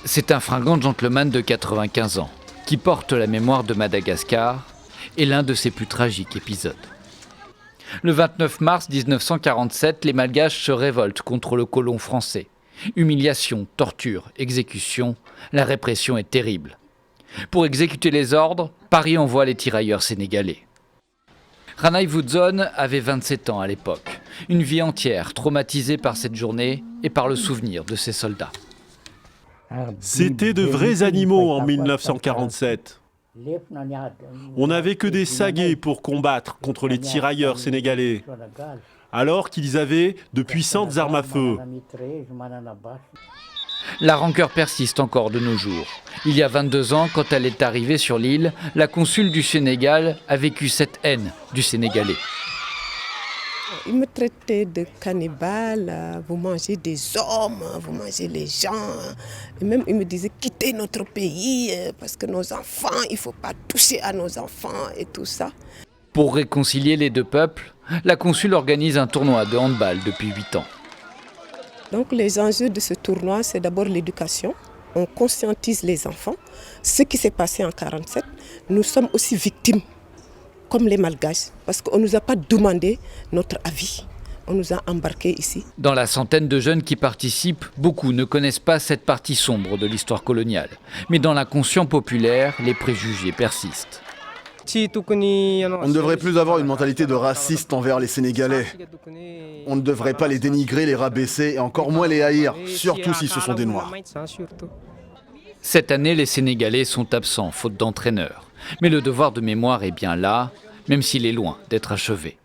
C'est un fringant gentleman de 95 ans qui porte la mémoire de Madagascar et l'un de ses plus tragiques épisodes. Le 29 mars 1947, les Malgaches se révoltent contre le colon français. Humiliation, torture, exécution, la répression est terrible. Pour exécuter les ordres, Paris envoie les tirailleurs sénégalais. Ranai Woodzone avait 27 ans à l'époque, une vie entière traumatisée par cette journée et par le souvenir de ses soldats. C'était de vrais animaux en 1947. On n'avait que des saguets pour combattre contre les tirailleurs sénégalais, alors qu'ils avaient de puissantes armes à feu. La rancœur persiste encore de nos jours. Il y a 22 ans, quand elle est arrivée sur l'île, la consul du Sénégal a vécu cette haine du Sénégalais. Ils me traitaient de cannibale, vous mangez des hommes, vous mangez les gens. Et même ils me disaient quittez notre pays parce que nos enfants, il ne faut pas toucher à nos enfants et tout ça. Pour réconcilier les deux peuples, la consul organise un tournoi de handball depuis 8 ans. Donc les enjeux de ce tournoi, c'est d'abord l'éducation. On conscientise les enfants. Ce qui s'est passé en 1947, nous sommes aussi victimes, comme les Malgaches, parce qu'on ne nous a pas demandé notre avis. On nous a embarqués ici. Dans la centaine de jeunes qui participent, beaucoup ne connaissent pas cette partie sombre de l'histoire coloniale. Mais dans l'inconscient populaire, les préjugés persistent. On ne devrait plus avoir une mentalité de raciste envers les Sénégalais. On ne devrait pas les dénigrer, les rabaisser et encore moins les haïr, surtout si ce sont des Noirs. Cette année, les Sénégalais sont absents, faute d'entraîneurs. Mais le devoir de mémoire est bien là, même s'il est loin d'être achevé.